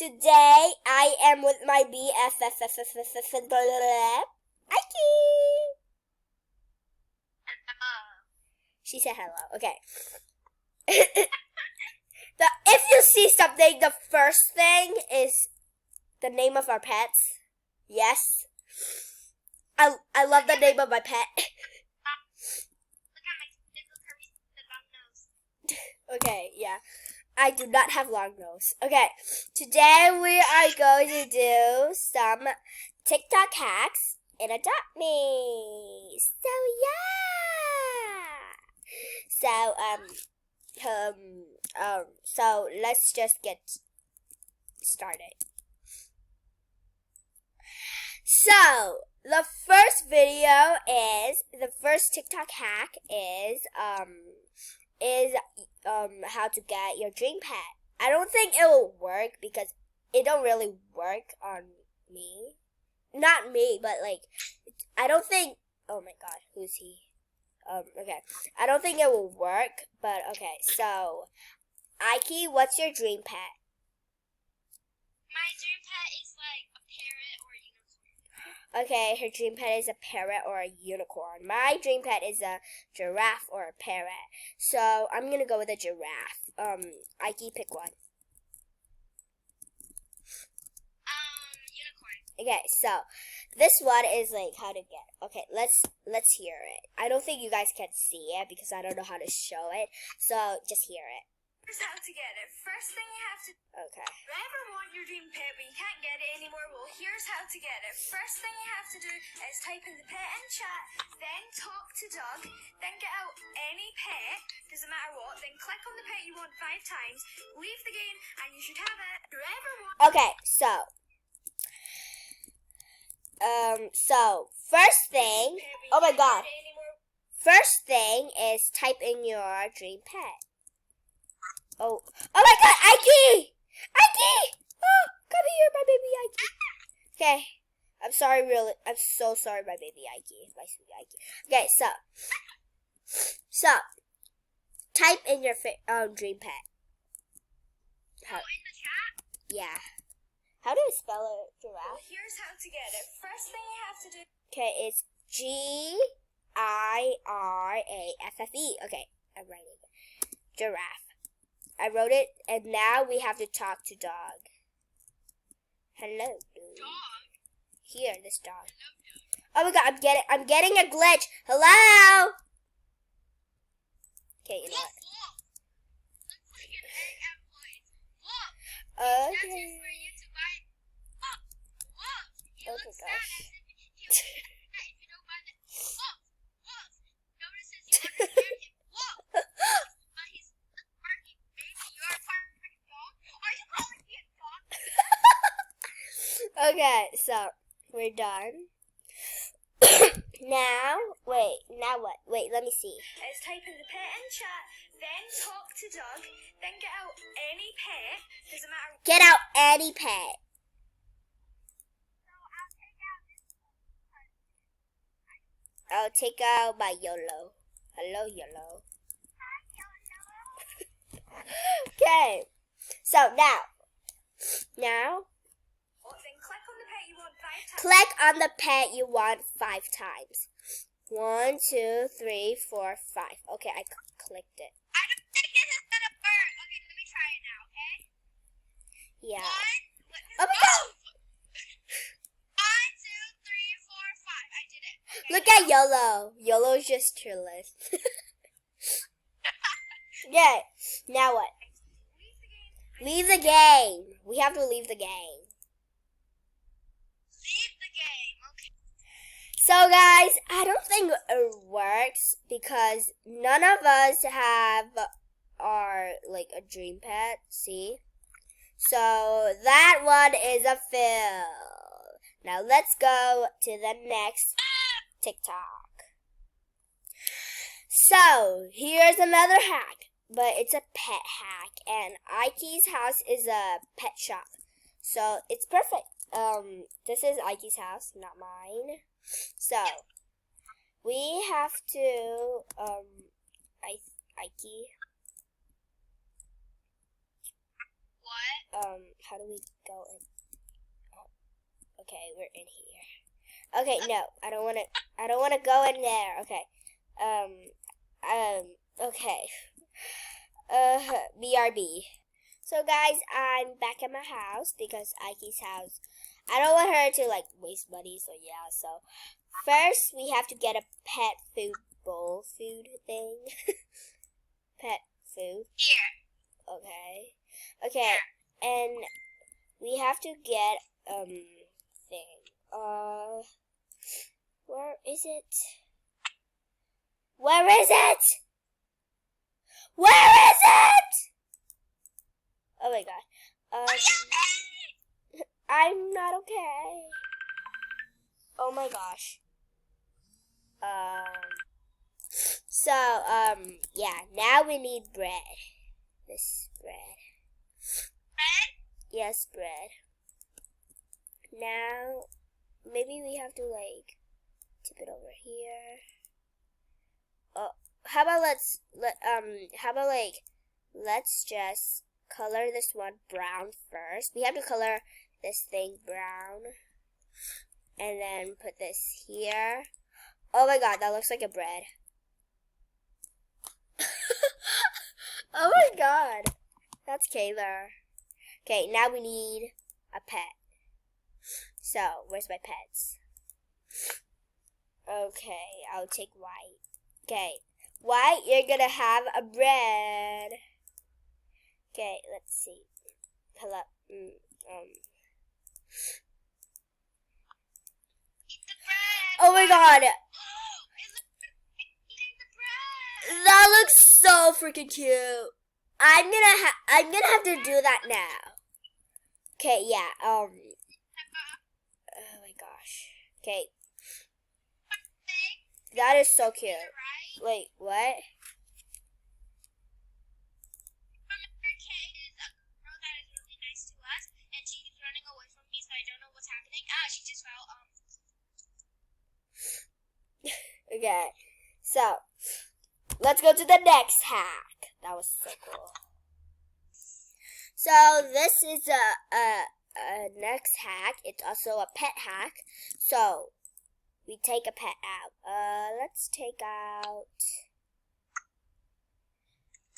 Today I am with my BFF, Ike. She said hello. Okay. If you see something, the first thing is the name of our pets. Yes. I love the name of my pet. Okay, yeah. I do not have long nose. Okay, today we are going to do some TikTok hacks in Adopt Me. So yeah. So let's just get started. So the first TikTok hack is how to get your dream pet. I don't think it will work because it don't really work on me. Not me, but like I don't think. Oh my God, who's he? Okay, I don't think it will work. But okay, so Ike, what's your dream pet? My dream pet is like a parrot or a unicorn. Okay, her dream pet is a parrot or a unicorn. My dream pet is a giraffe or a parrot. So I'm gonna go with a giraffe. Ike, pick one. Unicorn. Okay, so this one is like how to get. Okay, let's hear it. I don't think you guys can see it because I don't know how to show it. So just hear it. Here's how to get it. First thing you have to. Okay. If you ever want your dream pet but you can't get it anymore, well, here's how to get it. First thing you have to do is type in the pet in chat, then talk to Doug, then get out any pet, doesn't matter what, then click on the pet you want 5 times, leave the game, and you should have it. If you ever want. Okay, so first thing. Oh my God. First thing is type in your dream pet. Oh my God, Ike! Ike! Oh, come here, my baby Ike. Okay, I'm sorry, really. I'm so sorry, my baby Ike, my sweet Ike. Okay, so type in your dream pet. How, in the chat? Yeah. How do I spell it? Giraffe. Well, here's how to get it. First thing you have to do. Okay, it's GIRAFFE. Okay, I'm writing it. Giraffe. I wrote it, and now we have to talk to Dog. Hello, dude. Dog? Here, this dog. Hello, Dog. Oh my God, I'm getting a glitch. Hello. Okay, you know what? Look. Looks like an egg at place. Look. Okay. That's just for you to buy. Look. He Oh my looks sad gosh. as if he would get upset if you don't buy this. Look. Notices you understand him. Look. He's barking. Maybe you're a barking dog. Are you calling me a dog? Okay, so we're done. Now what? Wait, let me see. Is type in the pet in chat, then talk to Doug, then get out any pet, doesn't matter. Get out any pet. So I'll take out this one. I'll take out my YOLO. Hello, YOLO. Hi, Yellow. Okay, so now, Then click on the pet you want 5 times. click on the pet you want 5 times. 1, 2, 3, 4, 5. Okay, I clicked it. I don't think this is gonna work. Okay, let me try it now, okay? Yeah. 1, Oh my God! 1, 2, 3, 4, 5. I did it. Okay. Look at YOLO. YOLO's just cheerless. Yeah. Now what? Leave the game. Leave the game. We have to leave the game. Leave the game. Okay. So guys, I don't think it works because none of us have our a dream pet, see? So that one is a fail. Now let's go to the next TikTok. So here's another hack, but it's a pet hack, and Ike's house is a pet shop. So it's perfect. This is Ike's house, not mine. So we have to Ike. What? how do we go in? Oh, okay, we're in here. Okay, no, I don't want to go in there. Okay. Okay. BRB. So guys, I'm back at my house because Aiki's house. I don't want her to like waste money, so yeah. So first we have to get a pet food bowl food thing. Pet food. Here. Okay. Okay. And we have to get thing. Where is it? Where is it? Where is it? Oh my god. I'm not okay. Oh my gosh. Yeah, now we need bread. This bread. Bread? Yes, bread. Now, maybe we have to like tip it over here. Oh, how about let's just color this one brown first. We have to color this thing brown. And then put this here. Oh my god, that looks like a bread. Oh my god. That's Kayla. Okay, now we need a pet. So, where's my pets? Okay, I'll take White. Okay, White, you're gonna have a bread. Okay, let's see. Hello. Eat the bread. Oh my god. Eating the bread. That looks so freaking cute. I'm gonna have to do that now. Okay, yeah. Oh my gosh. Okay. That is so cute. Wait, what? Remember, Kate is a girl that is really nice to us, and she keeps running away from me, so I don't know what's happening. She just fell. Okay. So, let's go to the next hack. That was so cool. So, this is a next hack. It's also a pet hack. So, we take a pet out. Let's take out.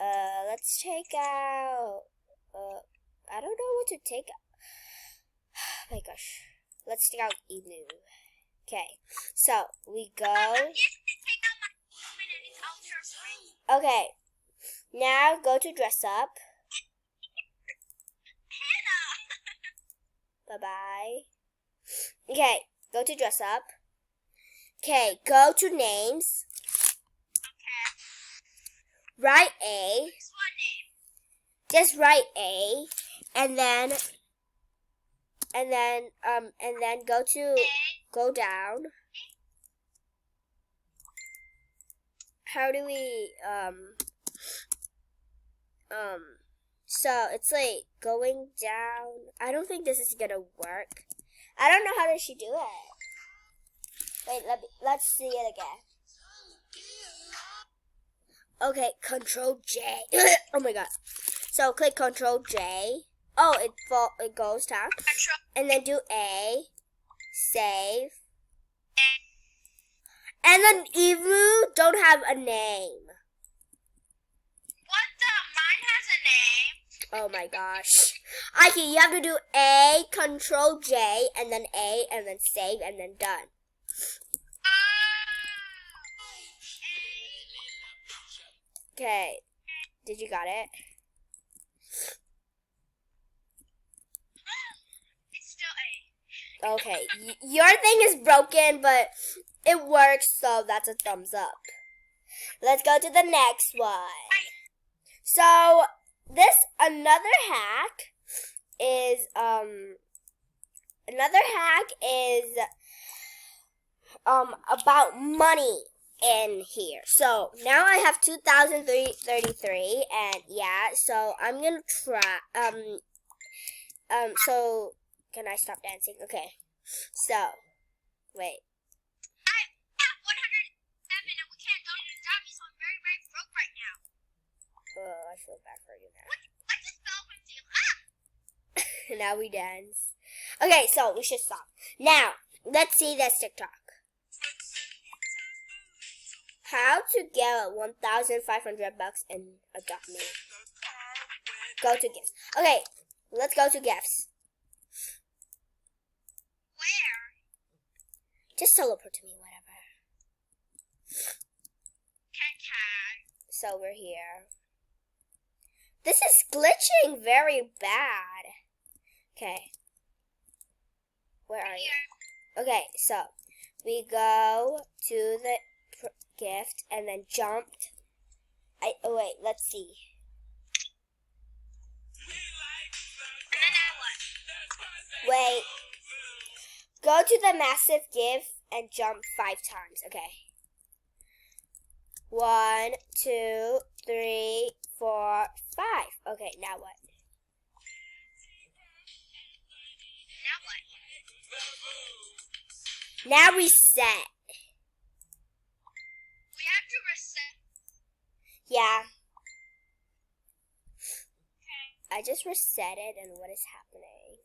I don't know what to take out. Oh my gosh. Let's take out Emu. Okay. So, we go. Okay. Now, go to dress up. Bye-bye. Okay. Go to dress up. Okay, go to names. Okay. Write A. Just one name. Just write A, and then go down. How do we so it's like going down. I don't think this is gonna work. I don't know how does she do it. Wait, let's see it again. Okay, Control J. Oh my god. So click Control J. Oh, it goes down. And then do A. Save. And then Emu don't have a name. What the? Mine has a name. Oh my gosh. Aiki, you have to do A, Control J, and then A, and then save, and then done. Okay. Did you got it? It's still A. Okay. Your thing is broken, but it works, so that's a thumbs up. Let's go to the next one. So, another hack is about money in here. So now I have 2,033, and yeah, so I'm gonna try. So can I stop dancing? Okay. So, wait. I have 107, and we can't go to the job, so I'm very, very broke right now. Oh, I feel bad for you now. What? I just fell from the. Now we dance. Okay, so we should stop. Now, let's see this TikTok. How to get 1,500 bucks and adopt me. Go to gifts. Okay, let's go to gifts. Where? Just teleport to me, whatever. So we're here. This is glitching very bad. Okay. Where are you? Okay, so we go to the gift and then jumped. Oh wait, let's see. And then I what? Wait. Go to the massive gift and jump 5 times. Okay. 1, 2, 3, 4, 5. Okay, now what? Now what? Now reset. We have to reset. Yeah. Okay. I just reset it and what is happening?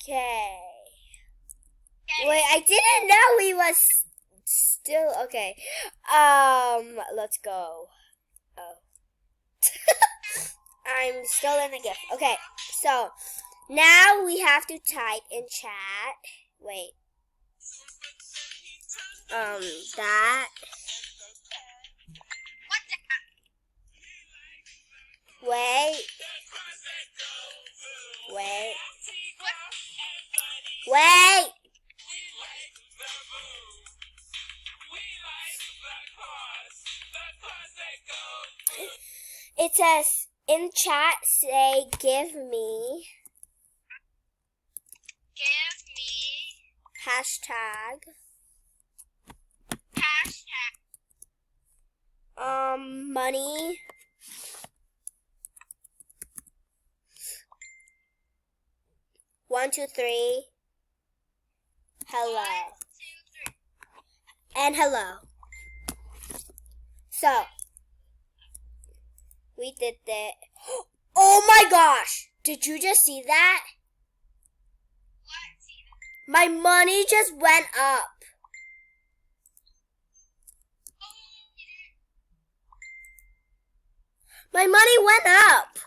Okay. Wait, I didn't know we was still okay. Let's go. Oh. I'm still in the gift. Okay, so now we have to type in chat. Wait. That. What the? Wait. Wait. What? Wait. It says in chat, say give me hashtag money 1, 2, 3 hello 1, 2, 3. and hello. So we did that. Oh my gosh! Did you just see that? What? My money just went up. Oh, you did. My money went up.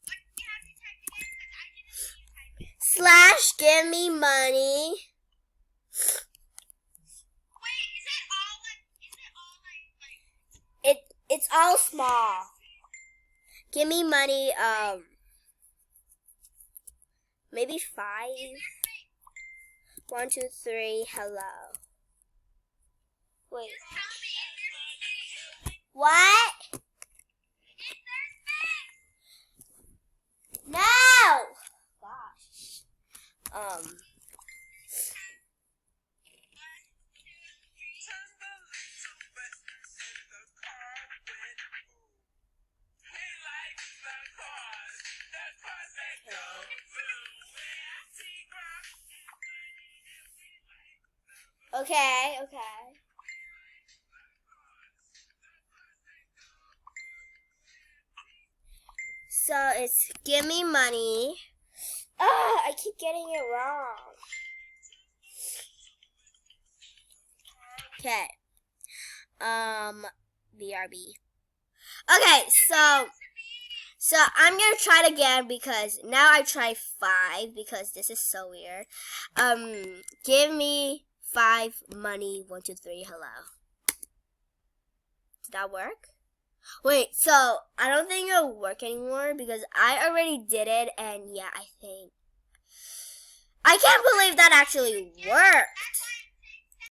What do you have to type again? Because I didn't see you type it. / give me money. Wait, is it all like? It's all small. Give me money, maybe 5. 1, 2, 3, hello. Wait. Just tell me if there's space. What? If there's space. No! Gosh. Okay. So it's give me money. I keep getting it wrong. Okay. BRB. Okay, so I'm gonna try it again because now I try 5 because this is so weird. Give me 5 money 1, 2, 3 hello. Did that work? Wait, so I don't think it'll work anymore because I already did it and yeah, I can't believe that actually worked. That's why